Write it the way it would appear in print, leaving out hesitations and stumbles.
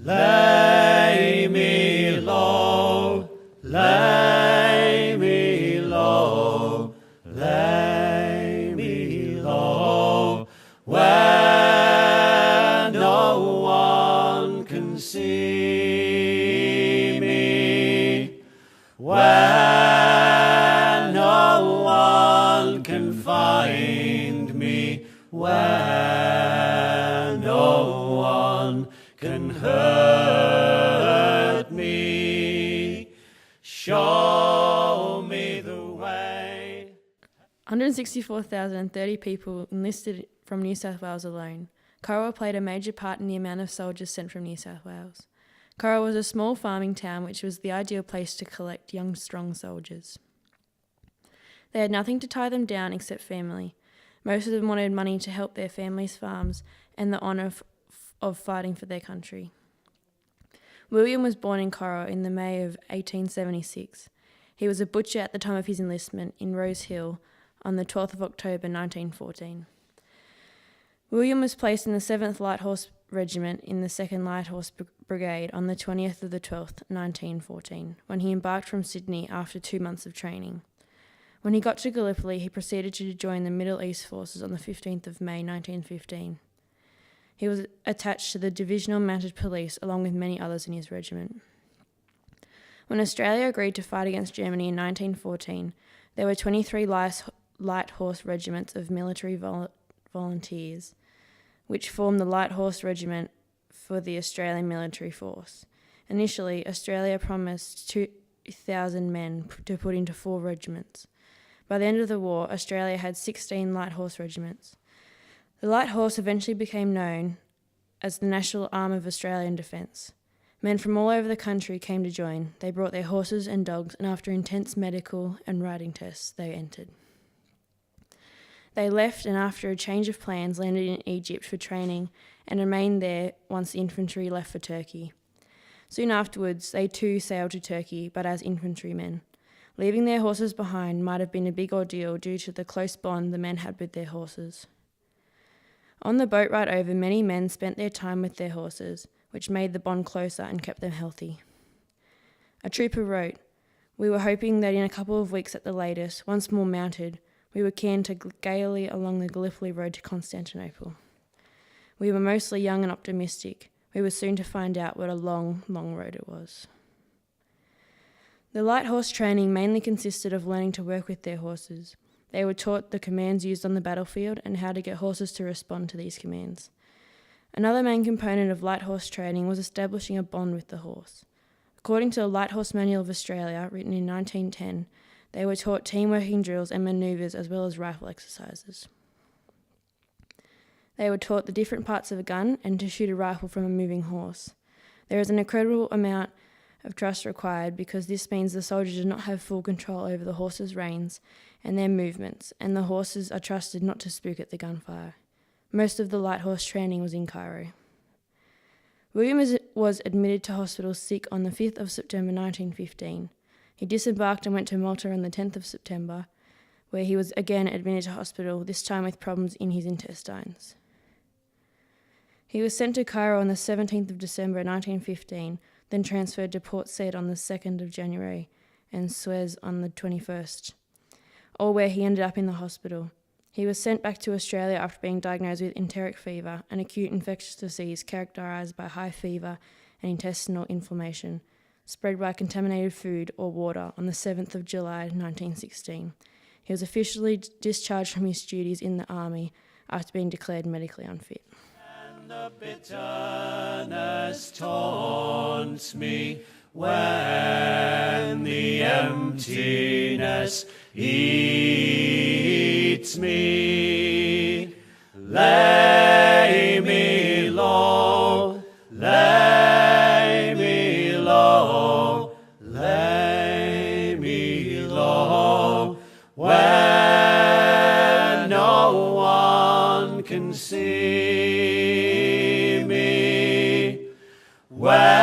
Lay me low, lay me low, lay me low, where no one can see me, where no one can find me, where no one can hurt me. Show me the way. 164,030 people enlisted from New South Wales alone. Corowa played a major part in the amount of soldiers sent from New South Wales. Corowa was a small farming town which was the ideal place to collect young, strong soldiers. They had nothing to tie them down except family. Most of them wanted money to help their families' farms and the honour of fighting for their country. William was born in Corowa in the May of 1876. He was a butcher at the time of his enlistment in Rose Hill on the 12th of October 1914. William was placed in the 7th Light Horse Regiment in the 2nd Light Horse Brigade on the 20th of the 12th, 1914, when he embarked from Sydney after 2 months of training. When he got to Gallipoli, he proceeded to join the Middle East Forces on the 15th of May 1915. He was attached to the Divisional Mounted Police along with many others in his regiment. When Australia agreed to fight against Germany in 1914, there were 23 light horse regiments of military volunteers, which formed the Light Horse Regiment for the Australian military force. Initially, Australia promised 2,000 men to put into 4 regiments. By the end of the war, Australia had 16 light horse regiments. The light horse eventually became known as the National Arm of Australian Defence. Men from all over the country came to join. They brought their horses and dogs, and after intense medical and riding tests, they entered. They left, and after a change of plans, landed in Egypt for training and remained there once the infantry left for Turkey. Soon afterwards, they too sailed to Turkey, but as infantrymen. Leaving their horses behind might have been a big ordeal due to the close bond the men had with their horses. On the boat ride over, many men spent their time with their horses, which made the bond closer and kept them healthy. A trooper wrote, "We were hoping that in a couple of weeks at the latest, once more mounted, we were keen to gaily along the Gallipoli road to Constantinople. We were mostly young and optimistic. We were soon to find out what a long, long road it was." The light horse training mainly consisted of learning to work with their horses. They were taught the commands used on the battlefield and how to get horses to respond to these commands. Another main component of light horse training was establishing a bond with the horse. According to the Light Horse Manual of Australia, written in 1910, they were taught team-working drills and manoeuvres as well as rifle exercises. They were taught the different parts of a gun and to shoot a rifle from a moving horse. There is an incredible amount of trust required because this means the soldier does not have full control over the horse's reins and their movements, and the horses are trusted not to spook at the gunfire. Most of the light horse training was in Cairo. William was admitted to hospital sick on the 5th of September 1915. He disembarked and went to Malta on the 10th of September, where he was again admitted to hospital, this time with problems in his intestines. He was sent to Cairo on the 17th of December 1915, then transferred to Port Said on the 2nd of January and Suez on the 21st, all where he ended up in the hospital. He was sent back to Australia after being diagnosed with enteric fever, an acute infectious disease characterised by high fever and intestinal inflammation, spread by contaminated food or water on the 7th of July 1916. He was officially discharged from his duties in the army after being declared medically unfit. And the bitterness taunts me when the emptiness eats me. Lay me low, lay me low, lay me low, where no one can see me, where